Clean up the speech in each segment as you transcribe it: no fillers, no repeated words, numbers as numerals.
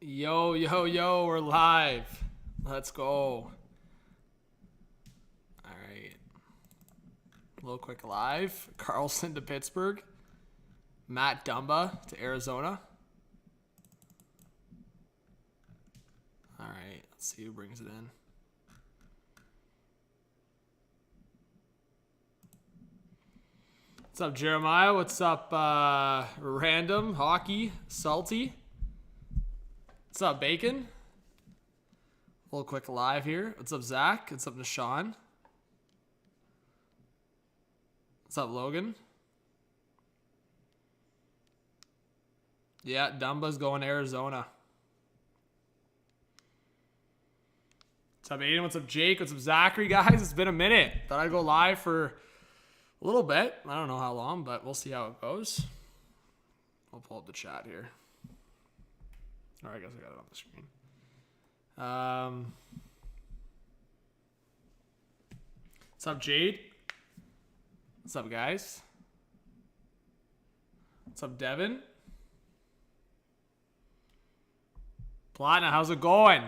Yo, yo, yo, we're live. Let's go. All right. A little quick live. Karlsson to Pittsburgh. Matt Dumba to Arizona. All right. Let's see who brings it in. What's up, Jeremiah? What's up, Random Hockey Salty? What's up, Bacon? A little quick live here. What's up, Zach? What's up, Nishan? What's up, Logan? Yeah, Dumba's going to Arizona. What's up, Aiden? What's up, Jake? What's up, Zachary? Guys, it's been a minute. Thought I'd go live for a little bit. I don't know how long, but we'll see how it goes. I'll pull up the chat here. All right, I guess I got it on the screen. What's up, Jade? What's up, guys? What's up, Devin? Platina, how's it going?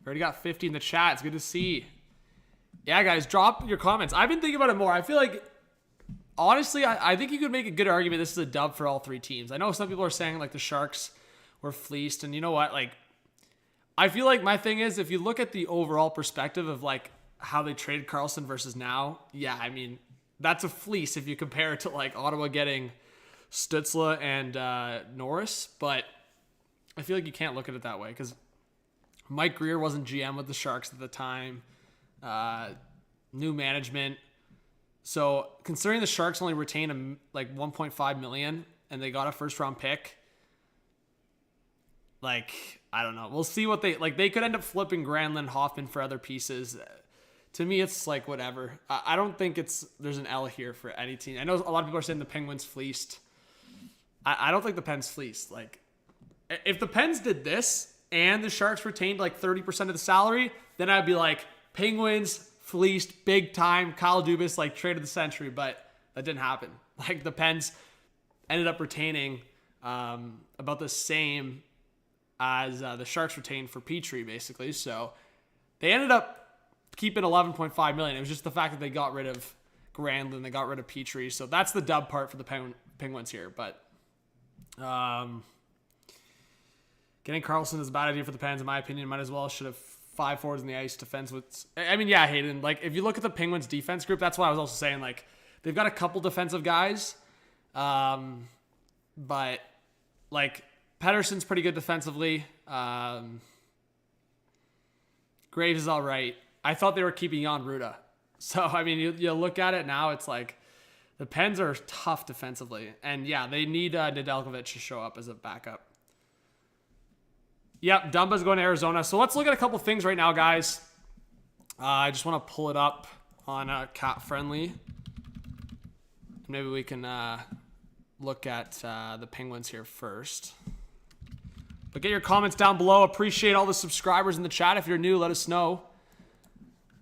Already got 50 in the chat. It's good to see. Yeah, guys, drop your comments. I've been thinking about it more. I feel like, honestly, I think you could make a good argument this is a dub for all three teams. I know some people are saying, like, the Sharks were fleeced, and you know what? Like, I feel like my thing is, if you look at the overall perspective of, like, how they traded Karlsson versus now, yeah, I mean, that's a fleece if you compare it to, like, Ottawa getting Stützle and Norris, but I feel like you can't look at it that way, because Mike Greer wasn't GM with the Sharks at the time. New management. So considering the Sharks only retained like $1.5 million and they got a first round pick, like, I don't know. We'll see what they could end up flipping Granlund, Hoffman for other pieces. To me, it's like whatever. I don't think there's an L here for any team. I know a lot of people are saying the Penguins fleeced. I don't think the Pens fleeced. Like, if the Pens did this and the Sharks retained like 30% of the salary, then I'd be like, Penguins fleeced big time. Kyle Dubas like traded the century, but that didn't happen. Like, the Pens ended up retaining about the same as the Sharks retained for Petry, basically. So they ended up keeping $11.5 million. It was just the fact that they got rid of Granlund, they got rid of Petry. So that's the dub part for the Penguins here. But getting Karlsson is a bad idea for the Pens, in my opinion. Might as well should have 5 forwards in the ice defense. I mean, yeah, Hayden, like, if you look at the Penguins defense group, that's why I was also saying, like, they've got a couple defensive guys. But, like, Pettersson's pretty good defensively. Graves is all right. I thought they were keeping Jan Ruda. So, I mean, you look at it now, it's like the Pens are tough defensively. And, yeah, they need Nedeljkovic to show up as a backup. Yep, Dumba's going to Arizona. So let's look at a couple things right now, guys. I just want to pull it up on Cat Friendly. Maybe we can look at the Penguins here first. But get your comments down below. Appreciate all the subscribers in the chat. If you're new, let us know.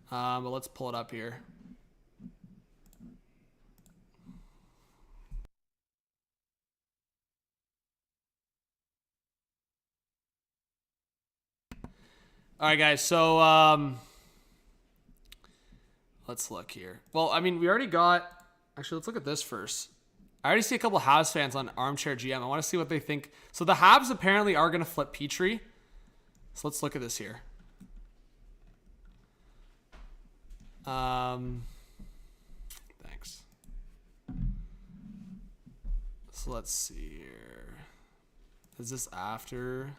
But let's pull it up here. All right, guys. So let's look here. Well, I mean, we already got... Actually, let's look at this first. I already see a couple Habs fans on Armchair GM. I want to see what they think. So the Habs apparently are going to flip Petry. So let's look at this here. Thanks. So let's see here. Is this after...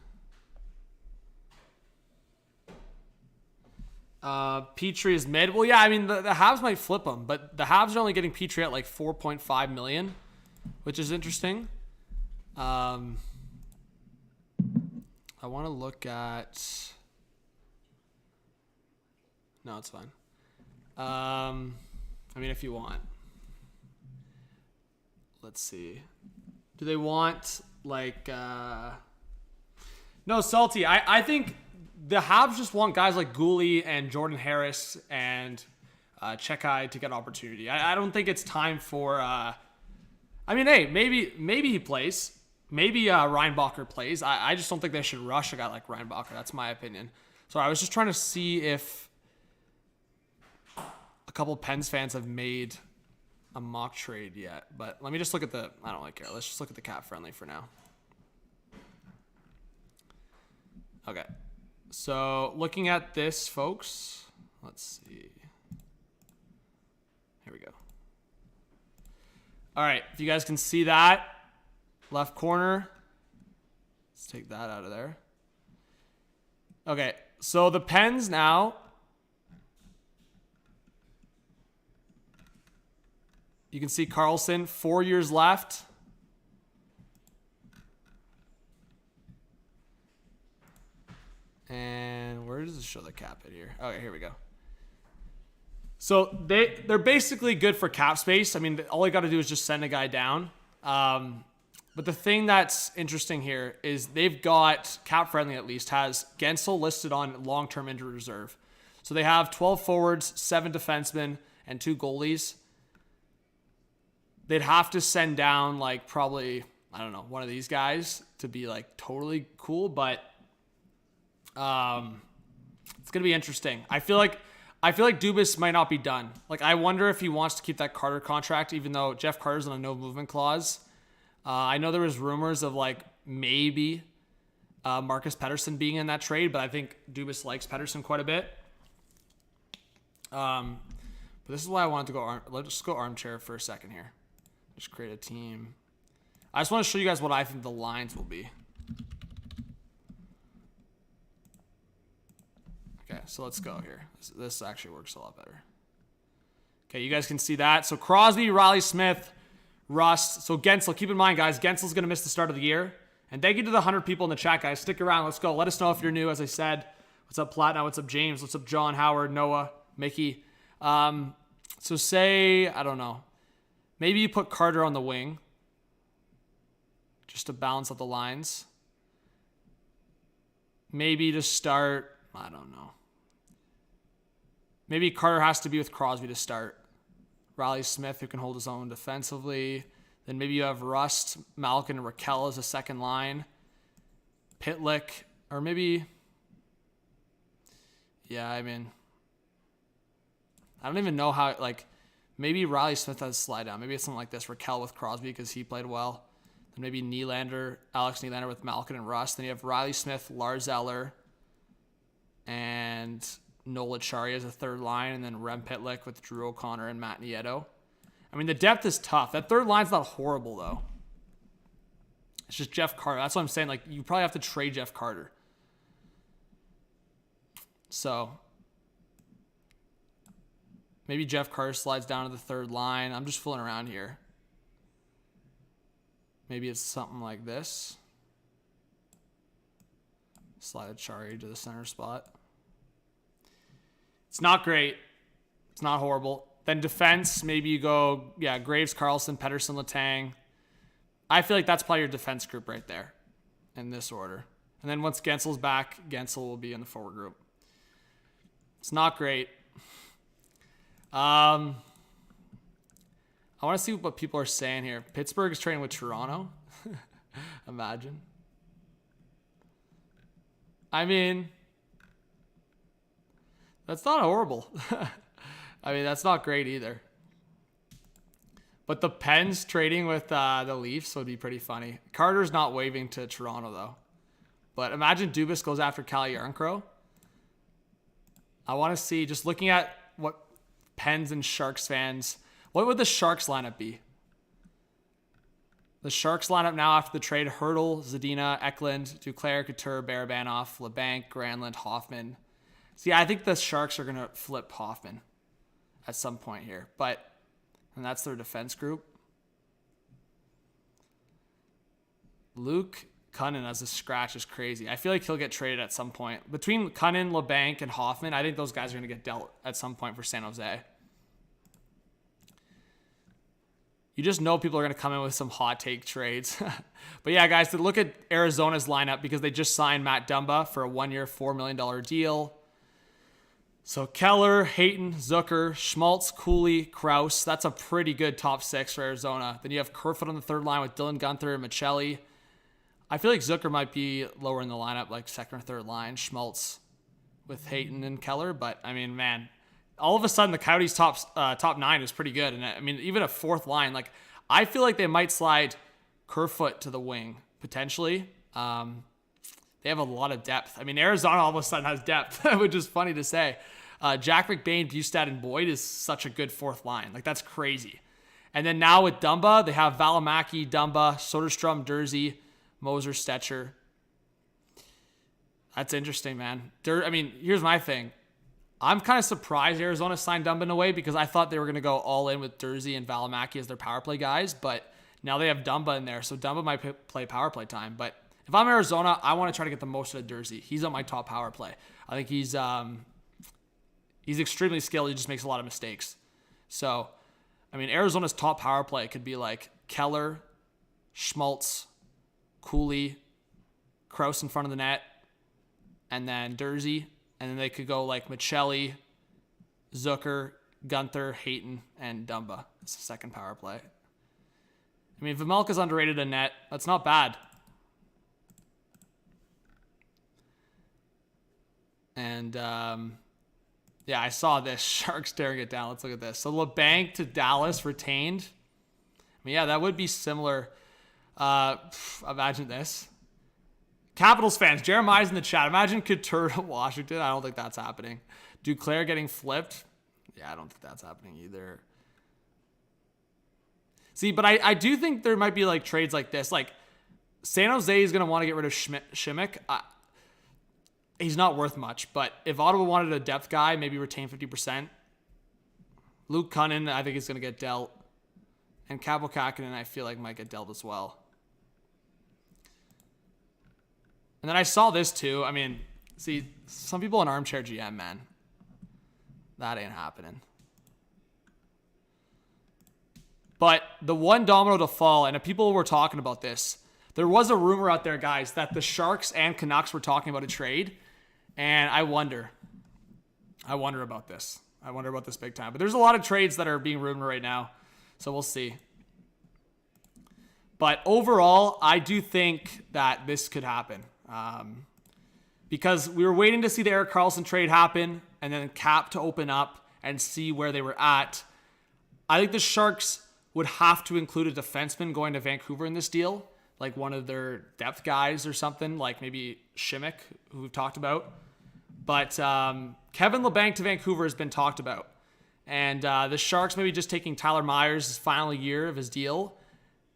Petry is mid. Well, yeah, I mean, the Habs might flip him, but the Habs are only getting Petry at like $4.5 million, which is interesting. I want to look at... No, it's fine. I mean, if you want. Let's see. Do they want, like... No, Salty. I think... The Habs just want guys like Gooley and Jordan Harris and MCKAY to get opportunity. I don't think it's time for... I mean, hey, maybe he plays. maybe Reinbacher plays. I just don't think they should rush a guy like Reinbacher. That's my opinion. So I was just trying to see if a couple Pens fans have made a mock trade yet. But let me just look at the... I don't really care. Let's just look at the cap friendly for now. Okay. So looking at this, folks. Let's see. Here we go. All right. If you guys can see that. Left corner. Let's take that out of there. Okay. So the Pens now... You can see Karlsson, 4 years left. And where does it show the cap hit here? Okay, here we go. So they're basically good for cap space. I mean, all you got to do is just send a guy down. But the thing that's interesting here is they've got, cap friendly at least, has Gensel listed on long-term injury reserve. So they have 12 forwards, 7 defensemen, and 2 goalies. They'd have to send down like probably, I don't know, one of these guys to be like totally cool, but it's gonna be interesting. I feel like Dubas might not be done. Like I wonder if he wants to keep that Carter contract, even though Jeff Carter's on a no movement clause. I know there was rumors of like maybe Marcus Pettersson being in that trade, but I think Dubas likes Pettersson quite a bit. But this is why I wanted to go. Let's just go armchair for a second here. Just create a team. I just want to show you guys what I think the lines will be. Okay, so let's go here. This actually works a lot better. Okay, you guys can see that. So Crosby, Riley Smith, Rust. So Gensel, keep in mind, guys, Gensel's going to miss the start of the year. And thank you to the 100 people in the chat, guys. Stick around. Let's go. Let us know if you're new, as I said. What's up, Platinum? What's up, James? What's up, John, Howard, Noah, Mickey? So say, I don't know. Maybe you put Carter on the wing just to balance out the lines. Maybe to start, I don't know. Maybe Carter has to be with Crosby to start. Riley Smith, who can hold his own defensively. Then maybe you have Rust, Malkin, and Raquel as a second line. Pitlick, or maybe... Yeah, I mean... I don't even know how, like... Maybe Riley Smith has a slide down. Maybe it's something like this. Raquel with Crosby because he played well. Then maybe Nylander, Alex Nylander with Malkin and Rust. Then you have Riley Smith, Lars Eller, and Nola Chari as a third line. And then Rem Pitlick with Drew O'Connor and Matt Nieto. I mean, the depth is tough. That third line's not horrible, though. It's just Jeff Carter. That's what I'm saying. Like, you probably have to trade Jeff Carter. So... maybe Jeff Carter slides down to the third line. I'm just fooling around here. Maybe it's something like this. Slide Chari to the center spot. It's not great. It's not horrible. Then defense, maybe you go, yeah, Graves, Karlsson, Pettersson, Letang. I feel like that's probably your defense group right there in this order. And then once Gensel's back, Gensel will be in the forward group. It's not great. I want to see what people are saying here. Pittsburgh is training with Toronto. Imagine. I mean, that's not horrible. I mean, that's not great either. But the Pens trading with the Leafs would be pretty funny. Carter's not waving to Toronto, though. But imagine Dubas goes after Cal Yarncrow. I want to see, just looking at what Pens and Sharks fans, what would the Sharks lineup be? The Sharks lineup now after the trade: Hurdle, Zadina, Eklund, Duclair, Couture, Barabanov, LeBanc, Granlund, Hoffman. See, I think the Sharks are going to flip Hoffman at some point here. And that's their defense group. Luke Cunnin as a scratch is crazy. I feel like he'll get traded at some point. Between Cunnin, LeBanc, and Hoffman, I think those guys are going to get dealt at some point for San Jose. You just know people are going to come in with some hot take trades. But yeah, guys, to look at Arizona's lineup, because they just signed Matt Dumba for a 1-year, $4 million deal. So Keller, Hayton, Zucker, Schmaltz, Cooley, Krause. That's a pretty good top six for Arizona. Then you have Kerfoot on the third line with Dylan Gunther and Michelli. I feel like Zucker might be lower in the lineup, like second or third line. Schmaltz with Hayton and Keller. But, I mean, man, all of a sudden the Coyotes top 9 is pretty good. And, I mean, even a fourth line, like, I feel like they might slide Kerfoot to the wing, potentially. They have a lot of depth. I mean, Arizona all of a sudden has depth, which is funny to say. Jack McBain, Bustad, and Boyd is such a good fourth line. Like, that's crazy. And then now with Dumba, they have Valimaki, Dumba, Soderstrom, Dursey, Moser, Stetcher. That's interesting, man. I mean, here's my thing. I'm kind of surprised Arizona signed Dumba in a way because I thought they were going to go all in with Dursey and Valimaki as their power play guys, but now they have Dumba in there, so Dumba might play power play time. But if I'm Arizona, I want to try to get the most out of Dursey. He's on my top power play. I think he's extremely skilled. He just makes a lot of mistakes. So, I mean, Arizona's top power play could be like Keller, Schmaltz, Cooley, Krause in front of the net, and then Dursey. And then they could go like Michelli, Zucker, Gunther, Hayton, and Dumba. It's the second power play. I mean, Vejmelka's underrated in net. That's not bad. And, yeah, I saw this. Sharks staring it down. Let's look at this. So, LeBanc to Dallas retained. I mean, yeah, that would be similar. Imagine this. Capitals fans, Jeremiah's in the chat. Imagine Couture to Washington. I don't think that's happening. Duclair getting flipped. Yeah, I don't think that's happening either. See, but I do think there might be like trades like this. Like San Jose is going to want to get rid of Shimmick. He's not worth much, but if Ottawa wanted a depth guy, maybe retain 50%. Luke Cunnin, I think is going to get dealt. And Kaapo Kähkönen, I feel like might get dealt as well. And then I saw this too. I mean, see, some people in Armchair GM, man. That ain't happening. But the one domino to fall, and if people were talking about this, there was a rumor out there, guys, that the Sharks and Canucks were talking about a trade. And I wonder about this. I wonder about this big time. But there's a lot of trades that are being rumored right now. So we'll see. But overall, I do think that this could happen. Because we were waiting to see the Erik Karlsson trade happen and then cap to open up and see where they were at. I think the Sharks would have to include a defenseman going to Vancouver in this deal, like one of their depth guys or something, like maybe Shimmick, who we've talked about. But Kevin LeBanc to Vancouver has been talked about. And the Sharks maybe just taking Tyler Myers' final year of his deal.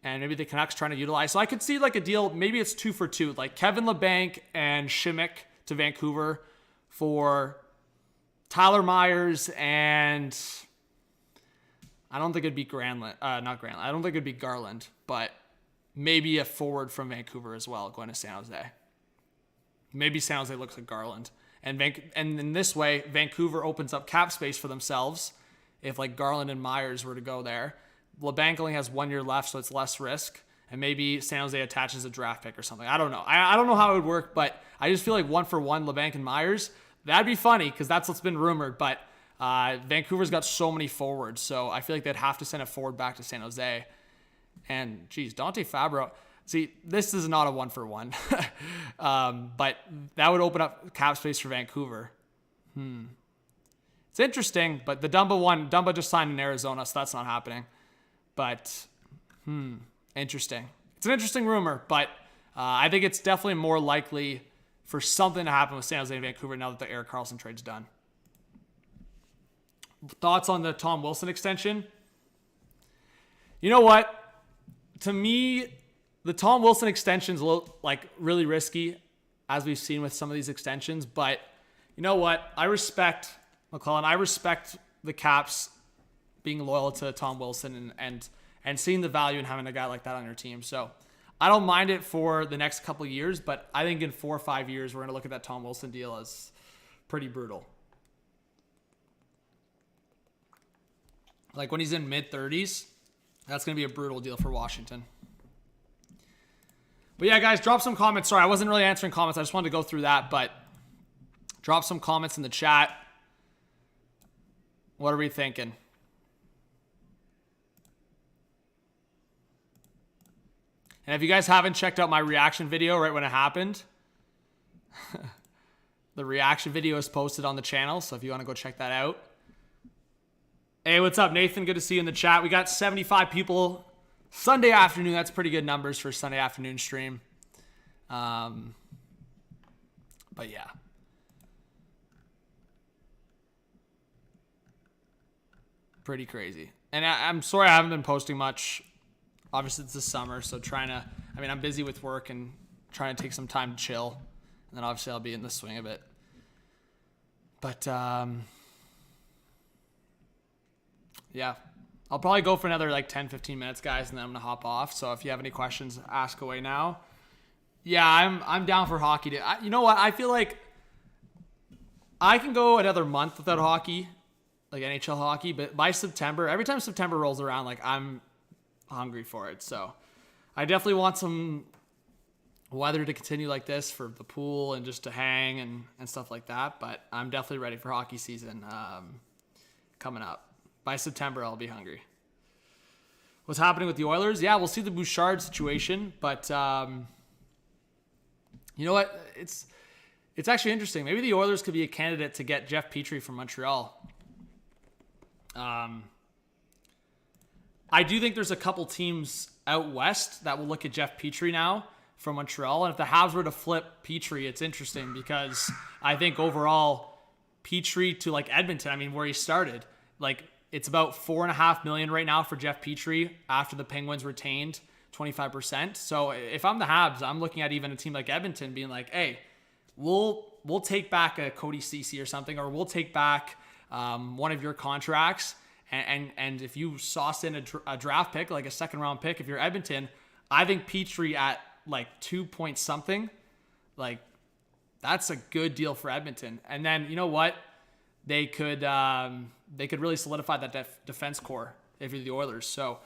And maybe the Canucks trying to utilize. So I could see like a deal, maybe it's 2 for 2. Like Kevin LeBanc and Shimmick to Vancouver for Tyler Myers and I don't think it'd be Granlund. Not Granlund. I don't think it'd be Garland. But maybe a forward from Vancouver as well going to San Jose. Maybe San Jose looks like Garland. And in this way, Vancouver opens up cap space for themselves if like Garland and Myers were to go there. LeBanc only has 1 year left, so it's less risk. And maybe San Jose attaches a draft pick or something. I don't know. I don't know how it would work, but I just feel like 1 for 1, LeBanc and Myers. That'd be funny because that's what's been rumored. But Vancouver's got so many forwards, so I feel like they'd have to send a forward back to San Jose. And, geez, Dante Fabro. See, this is not a 1 for 1. But that would open up cap space for Vancouver. It's interesting, but the Dumba just signed in Arizona, so that's not happening. But, interesting. It's an interesting rumor, but I think it's definitely more likely for something to happen with San Jose and Vancouver now that the Erik Karlsson trade's done. Thoughts on the Tom Wilson extension? You know what? To me, the Tom Wilson extension's a little, like, really risky, as we've seen with some of these extensions. But you know what? I respect McClellan. I respect the Caps being loyal to Tom Wilson and seeing the value in having a guy like that on your team. So I don't mind it for the next couple of years, but I think in 4 or 5 years, we're going to look at that Tom Wilson deal as pretty brutal. Like when he's in mid-30s, that's going to be a brutal deal for Washington. But yeah, guys, drop some comments. Sorry, I wasn't really answering comments. I just wanted to go through that, but drop some comments in the chat. What are we thinking? And if you guys haven't checked out my reaction video right when it happened, the reaction video is posted on the channel. So if you want to go check that out. Hey, what's up, Nathan? Good to see you in the chat. We got 75 people Sunday afternoon. That's pretty good numbers for a Sunday afternoon stream. But yeah. Pretty crazy. And I'm sorry I haven't been posting much. Obviously, it's the summer, so I'm busy with work and trying to take some time to chill. And then obviously I'll be in the swing of it. But, yeah. I'll probably go for another like 10, 15 minutes, guys, and then I'm going to hop off. So if you have any questions, ask away now. Yeah, I'm down for hockey. You know what? I feel like I can go another month without hockey, like NHL hockey, but by September, every time September rolls around, like I'm hungry for it. So I definitely want some weather to continue like this for the pool and just to hang and stuff like that. But I'm definitely ready for hockey season coming up. By September, I'll be hungry. What's happening with the Oilers? Yeah, we'll see the Bouchard situation, but you know what? It's actually interesting. Maybe the Oilers could be a candidate to get Jeff Petry from Montreal. I do think there's a couple teams out west that will look at Jeff Petry now from Montreal. And if the Habs were to flip Petry, it's interesting because I think overall Petry to like Edmonton, where he started, like it's about $4.5 million right now for Jeff Petry after the Penguins retained 25%. So if I'm the Habs, I'm looking at even a team like Edmonton being like, hey, we'll take back a Cody Ceci or something, or we'll take back one of your contracts. And if you sauce in a draft pick, like a second round pick, if you're Edmonton, I think Petry at like 2 point something, like that's a good deal for Edmonton. And then you know what? They could really solidify that defense core if you're the Oilers. So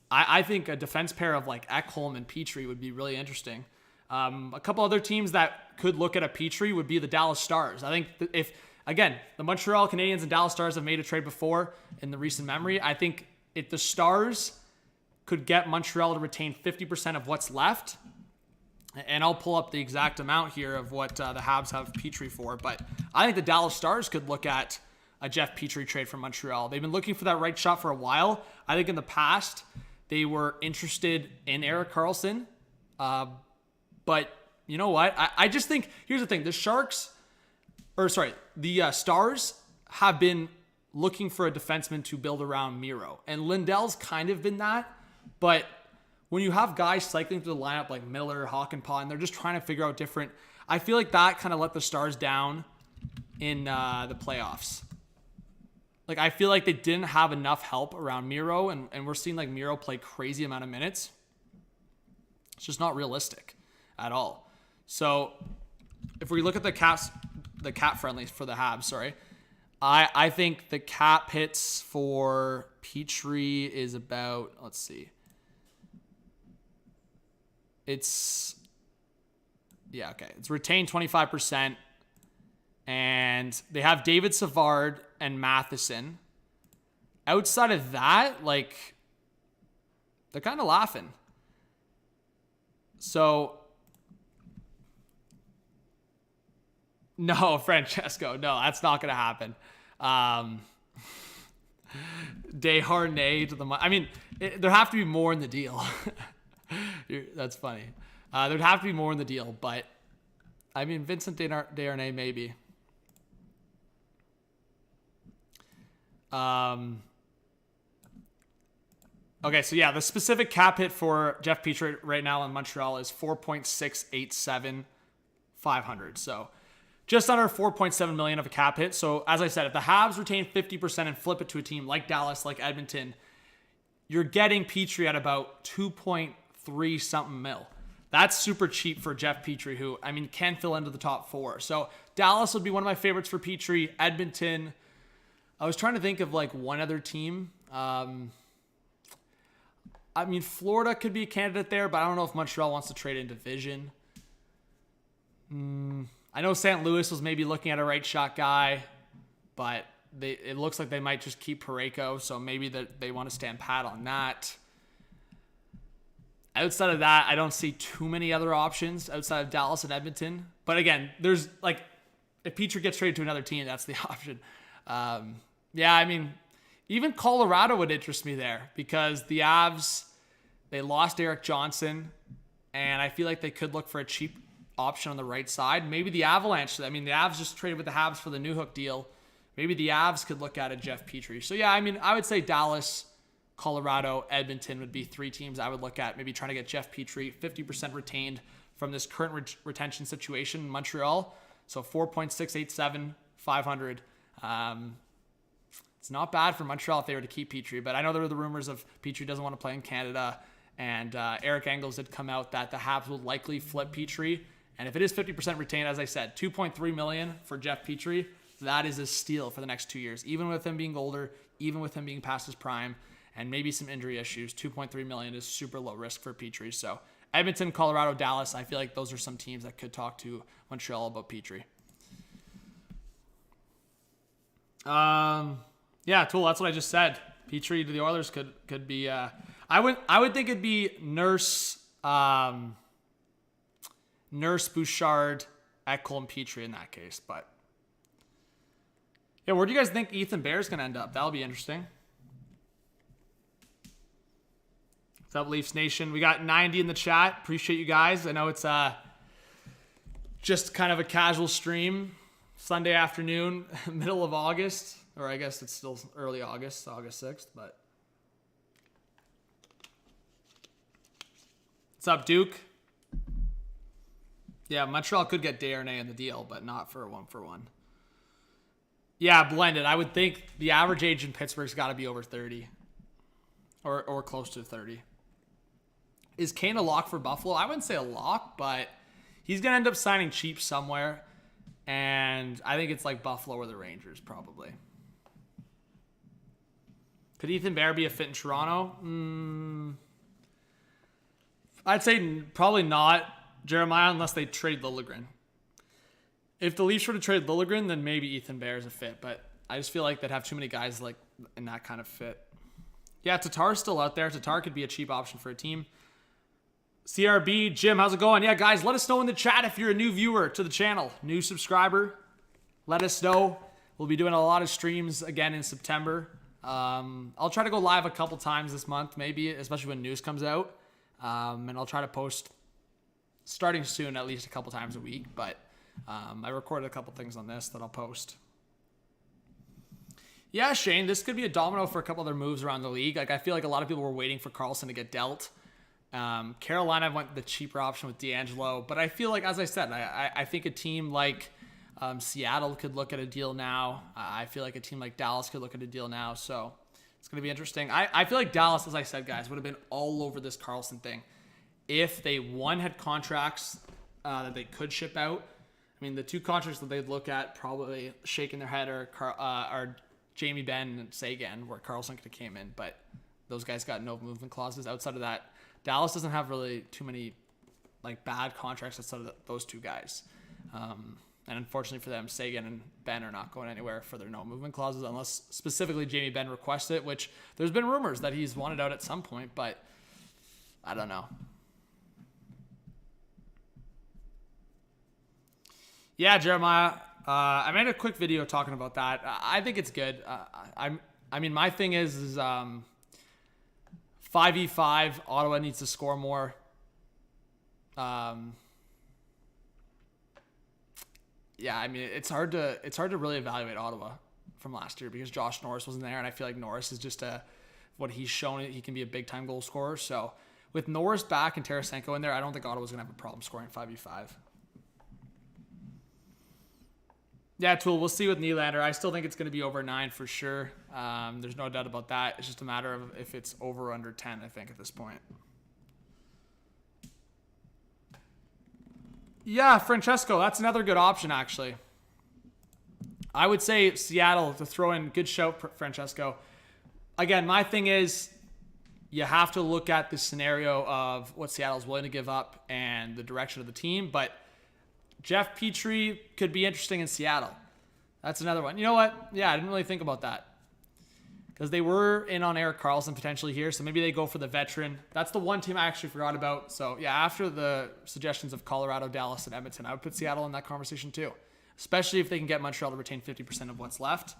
I think a defense pair of like Ekholm and Petry would be really interesting. A couple other teams that could look at a Petry would be the Dallas Stars. I think Again, the Montreal Canadiens and Dallas Stars have made a trade before in the recent memory. I think if the Stars could get Montreal to retain 50% of what's left, and I'll pull up the exact amount here of what the Habs have Petry for, but I think the Dallas Stars could look at a Jeff Petry trade from Montreal. They've been looking for that right shot for a while. I think in the past, they were interested in Erik Karlsson. But you know what? I just think, here's the thing. The Stars have been looking for a defenseman to build around Miro. And Lindell's kind of been that. But when you have guys cycling through the lineup like Miller, Hakanpää, and they're just trying to figure out different... I feel like that kind of let the Stars down in the playoffs. Like, I feel like they didn't have enough help around Miro, and we're seeing like Miro play crazy amount of minutes. It's just not realistic at all. So if we look at the cap friendlies for the Habs, I think the cap hits for Petry is about, let's see. It's retained 25%. And they have David Savard and Matheson. Outside of that, like, they're kind of laughing. So, no, Francesco, no, that's not going to happen. Desharnais to the... there have to be more in the deal. That's funny. There'd have to be more in the deal, but, Vincent Desharnais maybe. Okay, so yeah, the specific cap hit for Jeff Petry right now in Montreal is 4.687 500. So just under 4.7 million of a cap hit. So as I said, if the Habs retain 50% and flip it to a team like Dallas, like Edmonton, you're getting Petry at about 2.3 something mil. That's super cheap for Jeff Petry, who, can fill into the top four. So Dallas would be one of my favorites for Petry. Edmonton, I was trying to think of like one other team. Florida could be a candidate there, but I don't know if Montreal wants to trade in division. I know St. Louis was maybe looking at a right shot guy, but it looks like they might just keep Parayko, so maybe they want to stand pat on that. Outside of that, I don't see too many other options outside of Dallas and Edmonton. But again, there's like, if Petry gets traded to another team, that's the option. Yeah, I mean, even Colorado would interest me there because the Avs, they lost Erik Johnson, and I feel like they could look for a cheap option on the right side. Maybe the Avalanche. I mean, the Avs just traded with the Habs for the Newhook deal. Maybe the Avs could look at a Jeff Petry. So yeah, I mean, I would say Dallas, Colorado, Edmonton would be 3 teams I would look at. Maybe trying to get Jeff Petry 50% retained from this current retention situation in Montreal. So 4.687, 500. It's not bad for Montreal if they were to keep Petry, but I know there were the rumors of Petry doesn't want to play in Canada, and Eric Engels had come out that the Habs will likely flip Petry. And if it is 50% retained, as I said, $2.3 million for Jeff Petry, that is a steal for the next 2 years. Even with him being older, even with him being past his prime, and maybe some injury issues, $2.3 million is super low risk for Petry. So Edmonton, Colorado, Dallas, I feel like those are some teams that could talk to Montreal about Petry. Yeah, Tool, that's what I just said. Petry to the Oilers could be. I would think it'd be Nurse, Bouchard, Ekholm, and Petry in that case. But yeah, where do you guys think Ethan Bear's gonna end up? That'll be interesting. What's up, Leafs Nation? We got 90 in the chat. Appreciate you guys. I know it's just kind of a casual stream, Sunday afternoon, middle of August. Or I guess it's still early August 6th, but. What's up, Duke? Yeah, Montreal could get Desharnais in the deal, but not for a 1-for-1. Yeah, blended. I would think the average age in Pittsburgh's got to be over 30. Or close to 30. Is Kane a lock for Buffalo? I wouldn't say a lock, but he's going to end up signing cheap somewhere. And I think it's like Buffalo or the Rangers, probably. Could Ethan Bear be a fit in Toronto? I'd say probably not, Jeremiah, unless they trade Liljegren. If the Leafs were to trade Liljegren, then maybe Ethan Bear is a fit. But I just feel like they'd have too many guys like in that kind of fit. Yeah, Tatar's still out there. Tatar could be a cheap option for a team. CRB, Jim, how's it going? Yeah, guys, let us know in the chat if you're a new viewer to the channel, new subscriber. Let us know. We'll be doing a lot of streams again in September. I'll try to go live a couple times this month, maybe, especially when news comes out. And I'll try to post starting soon, at least a couple times a week. But I recorded a couple things on this that I'll post. Yeah, Shane, this could be a domino for a couple other moves around the league. Like, I feel like a lot of people were waiting for Karlsson to get dealt. Carolina went the cheaper option with D'Angelo. But I feel like, as I said, I think a team like Seattle could look at a deal now. I feel like a team like Dallas could look at a deal now. So it's going to be interesting. I feel like Dallas, as I said, guys, would have been all over this Karlsson thing if they, one, had contracts that they could ship out. I mean, the 2 contracts that they'd look at probably shaking their head are Jamie Benn and Sagan, where Karlsson could have came in. But those guys got no movement clauses. Outside of that, Dallas doesn't have really too many like bad contracts outside of those 2 guys. And unfortunately for them, Sagan and Ben are not going anywhere for their no movement clauses unless specifically Jamie Benn requests it, which there's been rumors that he's wanted out at some point, but I don't know. Yeah, Jeremiah, I made a quick video talking about that. I think it's good. I mean, my thing is 5v5, Ottawa needs to score more. Yeah, I mean, it's hard to really evaluate Ottawa from last year because Josh Norris wasn't there, and I feel like Norris is just what he's shown, he can be a big-time goal scorer. So with Norris back and Tarasenko in there, I don't think Ottawa's going to have a problem scoring 5v5. Yeah, Tool, we'll see with Nylander. I still think it's going to be over 9 for sure. There's no doubt about that. It's just a matter of if it's over or under 10, I think, at this point. Yeah, Francesco, that's another good option, actually. I would say Seattle to throw in. Good shout, Francesco. Again, my thing is you have to look at the scenario of what Seattle's willing to give up and the direction of the team. But Jeff Petry could be interesting in Seattle. That's another one. You know what? Yeah, I didn't really think about that. because they were in on Erik Karlsson potentially here. So maybe they go for the veteran. That's the one team I actually forgot about. So yeah, after the suggestions of Colorado, Dallas, and Edmonton, I would put Seattle in that conversation too, especially if they can get Montreal to retain 50% of what's left.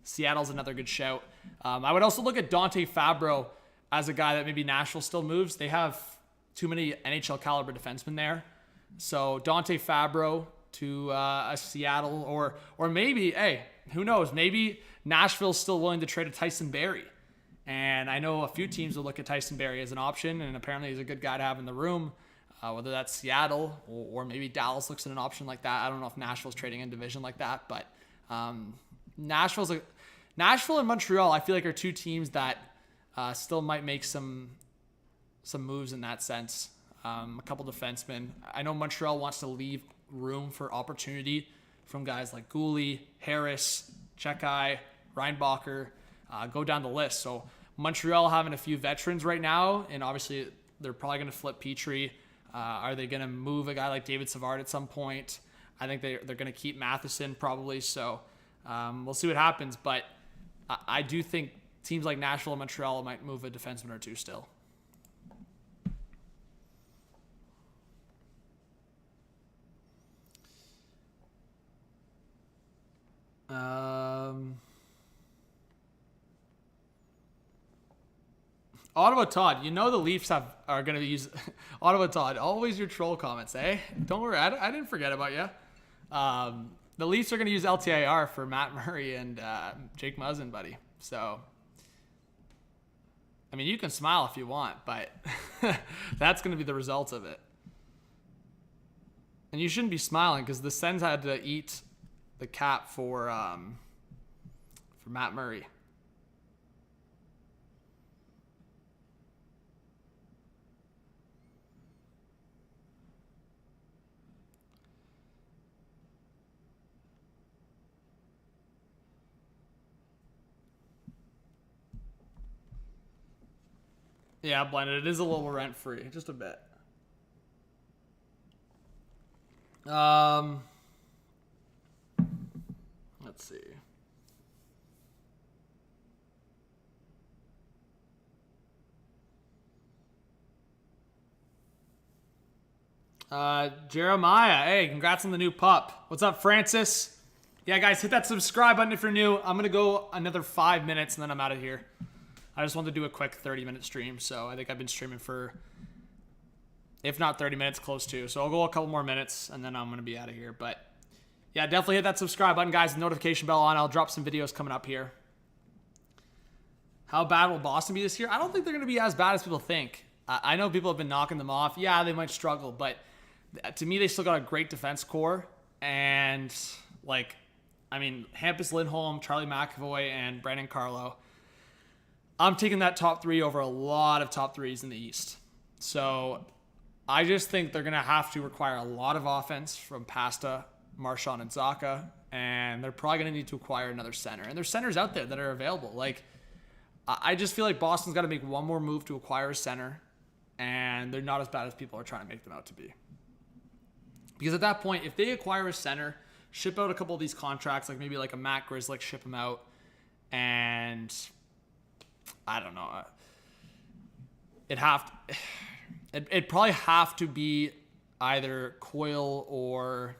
Seattle's another good shout. I would also look at Dante Fabro as a guy that maybe Nashville still moves. They have too many NHL caliber defensemen there. So Dante Fabro to a Seattle, or maybe, hey, who knows? Maybe Nashville's still willing to trade a Tyson Barrie. And I know a few teams will look at Tyson Barrie as an option, and apparently he's a good guy to have in the room, whether that's Seattle or maybe Dallas looks at an option like that. I don't know if Nashville's trading in division like that, but Nashville and Montreal, I feel like, are two teams that still might make some moves in that sense. A couple defensemen. I know Montreal wants to leave room for opportunity from guys like Gooley, Harris, MCKAY, Reinbacher, go down the list. So Montreal having a few veterans right now, and obviously they're probably going to flip Petry. Are they going to move a guy like David Savard at some point? I think they're going to keep Matheson probably. So we'll see what happens. But I do think teams like Nashville and Montreal might move a defenseman or two still. Ottawa Todd, you know the Leafs are going to use Ottawa Todd. Always your troll comments, eh? Don't worry, I didn't forget about you. The Leafs are going to use LTIR for Matt Murray and Jake Muzzin, buddy. So, I mean, you can smile if you want, but that's going to be the result of it. And you shouldn't be smiling because the Sens had to eat the cap for Matt Murray. Yeah, blended. It is a little rent-free, just a bit. Let's see. Jeremiah, hey, congrats on the new pup. What's up, Francis? Yeah, guys, hit that subscribe button if you're new. I'm going to go another 5 minutes, and then I'm out of here. I just wanted to do a quick 30-minute stream, so I think I've been streaming for, if not 30 minutes, close to. So I'll go a couple more minutes, and then I'm going to be out of here. But, yeah, definitely hit that subscribe button, guys. The notification bell on. I'll drop some videos coming up here. How bad will Boston be this year? I don't think they're going to be as bad as people think. I know people have been knocking them off. Yeah, they might struggle, but to me, they still got a great defense core. And, like, I mean, Hampus Lindholm, Charlie McAvoy, and Brandon Carlo. I'm taking that top three over a lot of top threes in the East. So I just think they're going to have to require a lot of offense from Pasta, Marchand, and Zacha. And they're probably going to need to acquire another center. And there's centers out there that are available. Like, I just feel like Boston's got to make one more move to acquire a center. And they're not as bad as people are trying to make them out to be. Because at that point, if they acquire a center, ship out a couple of these contracts, like maybe like a Matt Grzelcyk, ship him out. And I don't know. It'd probably have to be either Coyle or,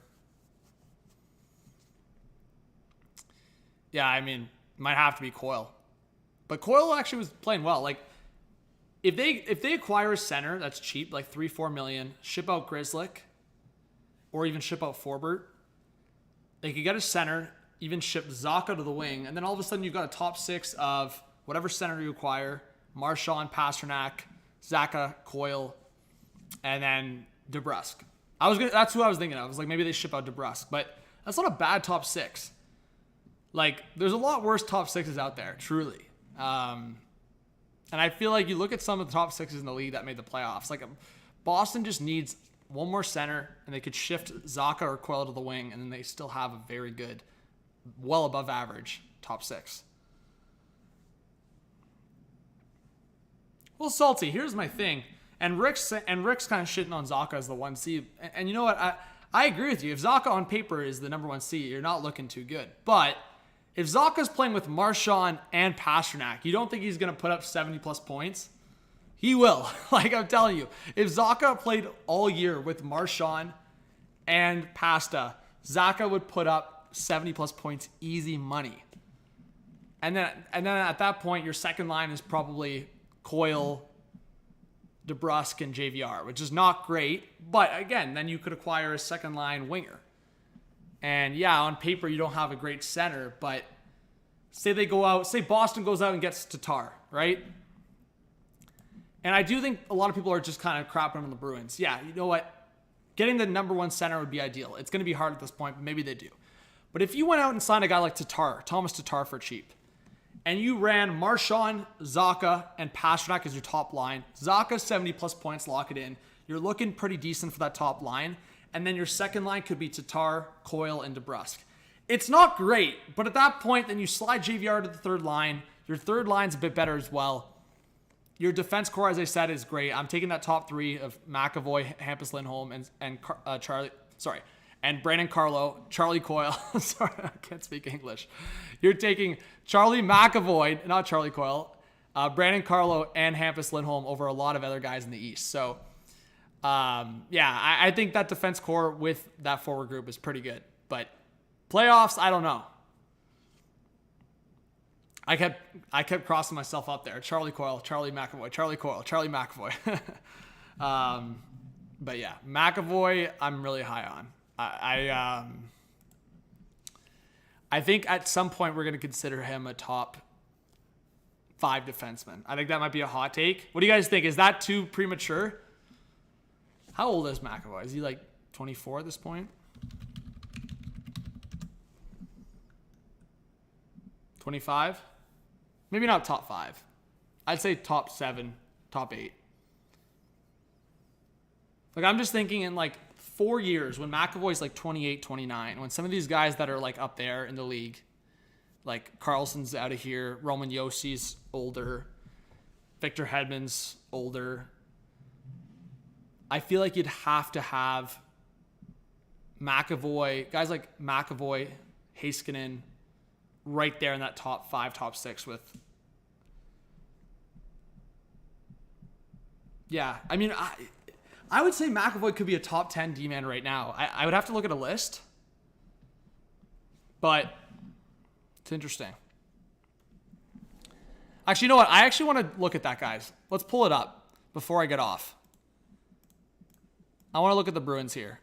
yeah, I mean, might have to be Coyle. But Coyle actually was playing well. Like, if they acquire a center that's cheap, like $3-4 million, ship out Grzelcyk, or even ship out Forbert, they could get a center, even ship Zacha to the wing, and then all of a sudden you've got a top six of whatever center you acquire: Marchand, Pasternak, Zacha, Coyle, and then DeBrusk. That's who I was thinking of. I was like, maybe they ship out DeBrusk, but that's not a bad top six. Like, there's a lot worse top sixes out there, truly. And I feel like you look at some of the top sixes in the league that made the playoffs. Like, Boston just needs one more center, and they could shift Zacha or Coyle to the wing, and then they still have a very good, well above average top six. Well, Salty, here's my thing. And Rick's kind of shitting on Zacha as the 1C. And you know what? I agree with you. If Zacha on paper is the number 1C, you're not looking too good. But If Zacha's playing with Marchand and Pastrnak, you don't think he's going to put up 70-plus points? He will. Like, I'm telling you. If Zacha played all year with Marchand and Pasta, Zacha would put up 70-plus points, easy money. And then at that point, your second line is probably Coyle, DeBrusk, and JVR, which is not great. But, again, then you could acquire a second line winger. And yeah, on paper, you don't have a great center, but say Boston goes out and gets Tatar, right? And I do think a lot of people are just kind of crapping on the Bruins. Yeah, you know what? Getting the number one center would be ideal. It's going to be hard at this point, but maybe they do. But if you went out and signed a guy like Thomas Tatar for cheap, and you ran Marchand, Zacha, and Pastrnak as your top line, Zacha 70-plus points, lock it in. You're looking pretty decent for that top line. And then your second line could be Tatar, Coyle, and DeBrusk. It's not great, but at that point, then you slide JVR to the third line. Your third line's a bit better as well. Your defense core, as I said, is great. I'm taking that top three of McAvoy, Hampus Lindholm, and Brandon Carlo, Charlie Coyle. Sorry, I can't speak English. You're taking Charlie McAvoy, not Charlie Coyle, Brandon Carlo, and Hampus Lindholm over a lot of other guys in the East. So, I think that defense core with that forward group is pretty good. But playoffs, I don't know. I kept crossing myself up there. Charlie Coyle, Charlie McAvoy, Charlie Coyle, Charlie McAvoy. But yeah, McAvoy, I'm really high on. I think at some point we're going to consider him a top 5 defenseman. I think that might be a hot take. What do you guys think? Is that too premature? How old is McAvoy? Is he like 24 at this point? 25? Maybe not top 5. I'd say top 7, top 8. Like, I'm just thinking in like 4 years when McAvoy's like 28, 29, when some of these guys that are like up there in the league, like Karlsson's out of here, Roman Jossi's older, Victor Hedman's older, I feel like you'd have to have McAvoy, guys like McAvoy, Heiskanen, right there in that top 5, top 6 with. Yeah, I mean, I would say McAvoy could be a top 10 D-man right now. I would have to look at a list, but it's interesting. Actually, you know what? I actually want to look at that, guys. Let's pull it up before I get off. I want to look at the Bruins here.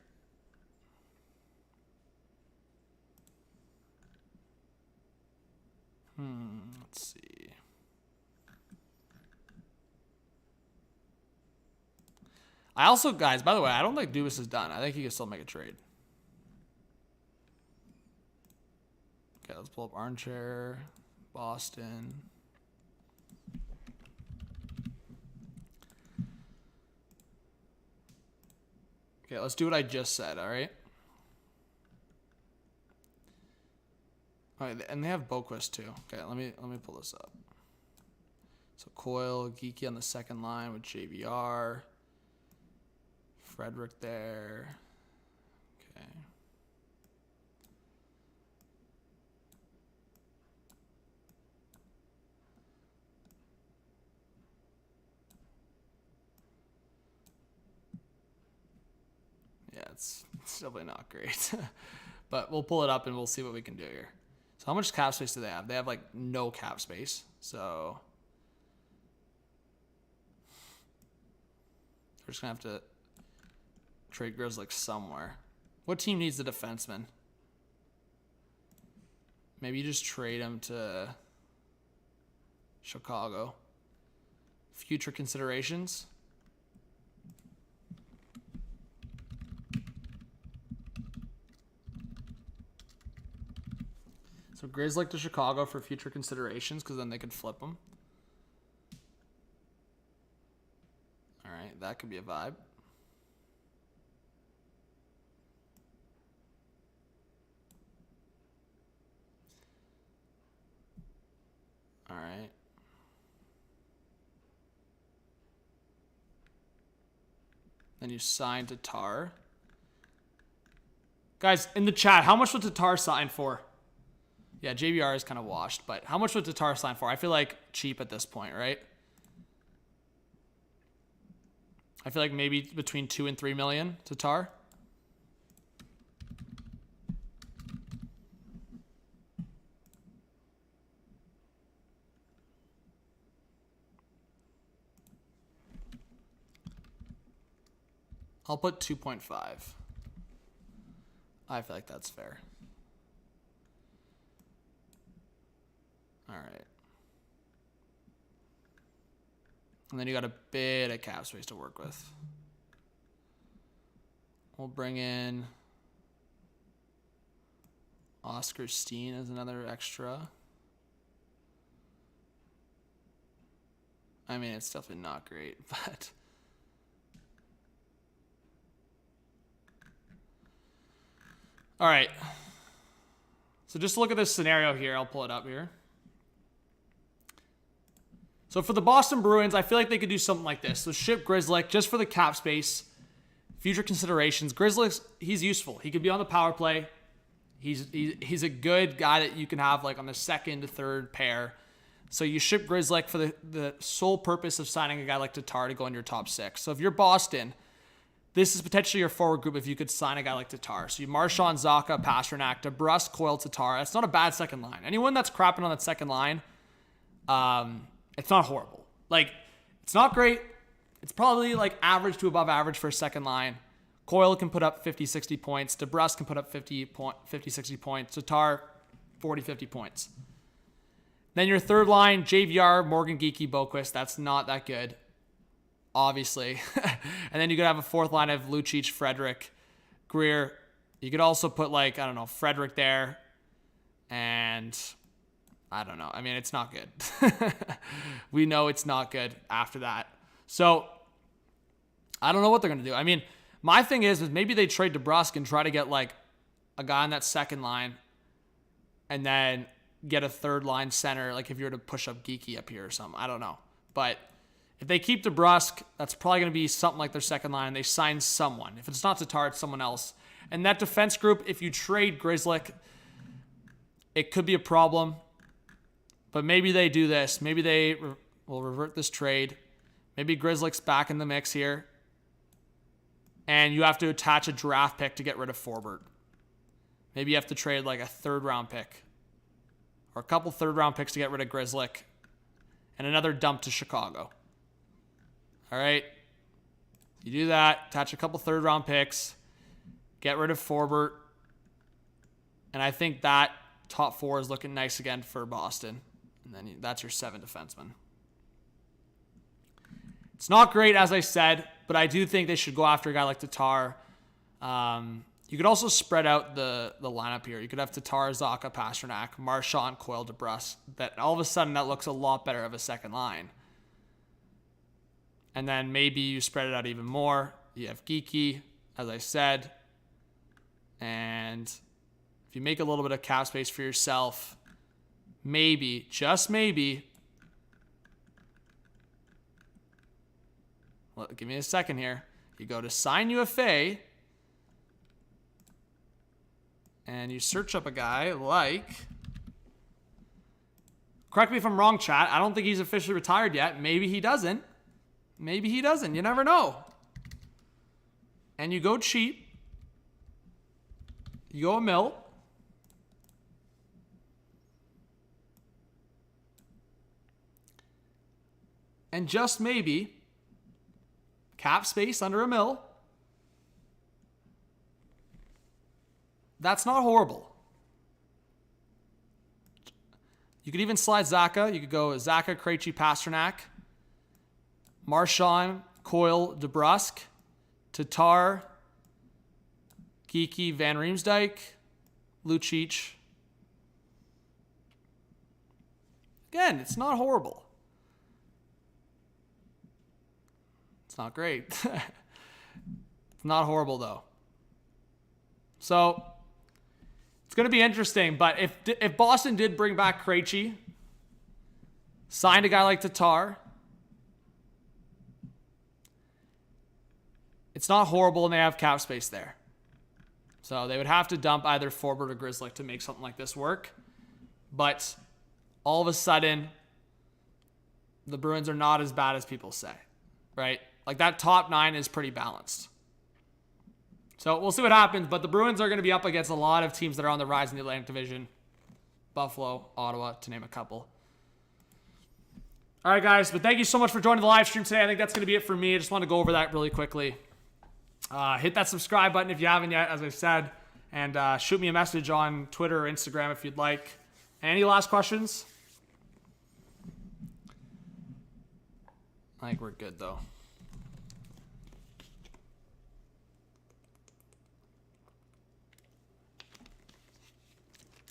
Let's see. I also, guys, by the way, I don't think Dubas is done. I think he can still make a trade. Okay, let's pull up Armchair, Boston. Okay, let's do what I just said, all right? All right, and they have Boquist too. Okay, let me pull this up. So Coyle, Geeky on the second line with JVR. Frederick there. Okay. Yeah, it's definitely not great. But we'll pull it up and we'll see what we can do here. So how much cap space do they have? They have like no cap space. So we're just going to have to trade Grzelcyk somewhere. What team needs a defenseman? Maybe you just trade him to Chicago. Future considerations. So Grzelcyk to Chicago for future considerations, because then they could flip them. All right, that could be a vibe. All right. Then you sign Tatar. Guys, in the chat, how much would Tatar sign for? Yeah, JVR is kind of washed, but how much would Tatar sign for? I feel like cheap at this point, right? I feel like maybe between 2 and 3 million Tatar. I'll put 2.5. I feel like that's fair. All right. And then you got a bit of cap space to work with. We'll bring in Oscar Steen as another extra. I mean, it's definitely not great, but... All right. So just look at this scenario here. I'll pull it up here. So for the Boston Bruins, I feel like they could do something like this. So ship Grzelcyk just for the cap space, future considerations. Grzelcyk, he's useful. He could be on the power play. He's a good guy that you can have like on the second to third pair. So you ship Grzelcyk for the sole purpose of signing a guy like Tatar to go in your top 6. So if you're Boston, this is potentially your forward group if you could sign a guy like Tatar. So you Marchand, Zacha, Pasternak, DeBrusk, Coyle, Tatar. That's not a bad second line. Anyone that's crapping on that second line, it's not horrible. Like, it's not great. It's probably like average to above average for a second line. Coyle can put up 50, 60 points. DeBrusk can put up 50, 60 points. Tatar, 40, 50 points. Then your third line, JVR, Morgan Geekie, Boquist. That's not that good, obviously. And then you could have a fourth line of Lucic, Frederick, Greer. You could also put like, I don't know, Frederick there. And I don't know. I mean, it's not good. We know it's not good after that. So I don't know what they're going to do. I mean, my thing is maybe they trade DeBrusk and try to get like a guy on that second line and then get a third line center. Like if you were to push up Geekie up here or something, I don't know. But if they keep DeBrusk, that's probably going to be something like their second line. And they sign someone. If it's not Tatar, it's someone else. And that defense group, if you trade Grzelcyk, it could be a problem. But maybe they do this. Maybe they will revert this trade. Maybe Grzelcyk's back in the mix here. And you have to attach a draft pick to get rid of Forbort. Maybe you have to trade like a third-round pick. Or a couple third-round picks to get rid of Grzelcyk. And another dump to Chicago. All right? You do that. Attach a couple third-round picks. Get rid of Forbort. And I think that top 4 is looking nice again for Boston. And then that's your 7 defensemen. It's not great, as I said, but I do think they should go after a guy like Tatar. You could also spread out the lineup here. You could have Tatar, Zacha, Pasternak, Marchand, Coyle, DeBrusk. That all of a sudden that looks a lot better of a second line. And then maybe you spread it out even more. You have Geekie, as I said. And if you make a little bit of cap space for yourself, maybe, just maybe, well, give me a second here. You go to sign UFA, and you search up a guy like, correct me if I'm wrong, chat. I don't think he's officially retired yet. Maybe he doesn't. Maybe he doesn't. You never know. And you go cheap. You go a mil. And just maybe, cap space under a mil. That's not horrible. You could even slide Zacha. You could go Zacha, Krejci, Pasternak, Marchand, Coyle, DeBrusk, Tatar, Geekie, Van Riemsdyk, Lucic. Again, it's not horrible. It's not great. It's not horrible, though. So, it's going to be interesting. But if Boston did bring back Krejci, signed a guy like Tatar, it's not horrible, and they have cap space there. So they would have to dump either Forbort or Grzelcyk to make something like this work. But all of a sudden, the Bruins are not as bad as people say, right? Like that top 9 is pretty balanced. So we'll see what happens, but the Bruins are going to be up against a lot of teams that are on the rise in the Atlantic Division. Buffalo, Ottawa, to name a couple. All right, guys, but thank you so much for joining the live stream today. I think that's going to be it for me. I just want to go over that really quickly. Hit that subscribe button if you haven't yet, as I said, and shoot me a message on Twitter or Instagram if you'd like. Any last questions? I think we're good, though.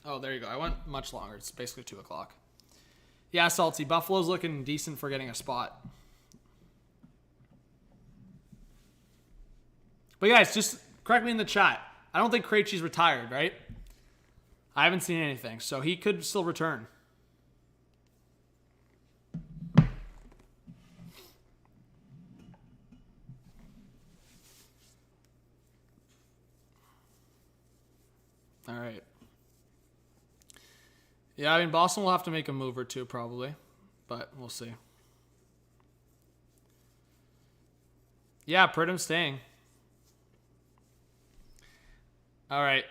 Oh, there you go. I went much longer. It's basically 2 o'clock. Yeah, Salty. Buffalo's looking decent for getting a spot. But guys, just correct me in the chat. I don't think Krejci's retired, right? I haven't seen anything, so he could still return. All right. Yeah, I mean, Boston will have to make a move or two probably, but we'll see. Yeah, Pridham's staying. All right.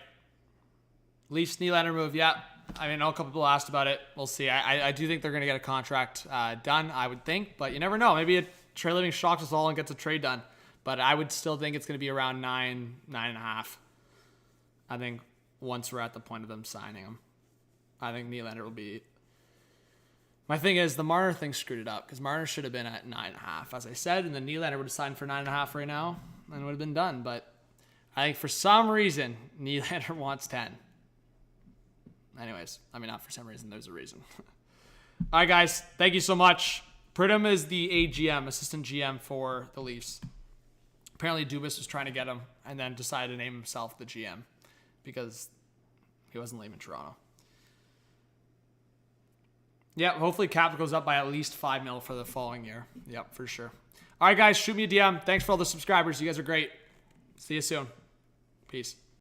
Leafs Nylander move. Yeah, I mean, a couple people asked about it. We'll see. I do think they're going to get a contract done, I would think, but you never know. Maybe a Trey Living shocks us all and gets a trade done, but I would still think it's going to be around 9.5. I think once we're at the point of them signing him. I think Nylander will be... My thing is, the Marner thing screwed it up, because Marner should have been at 9.5, as I said, and then Nylander would have signed for 9.5 right now, and it would have been done, but I think for some reason, Nylander wants 10. Anyways, I mean, not for some reason, there's a reason. All right, guys, thank you so much. Pridham is the AGM, assistant GM for the Leafs. Apparently, Dubas was trying to get him, and then decided to name himself the GM, because he wasn't leaving Toronto. Yep, hopefully cap goes up by at least $5 million for the following year. Yep, for sure. All right, guys, shoot me a DM. Thanks for all the subscribers. You guys are great. See you soon. Peace.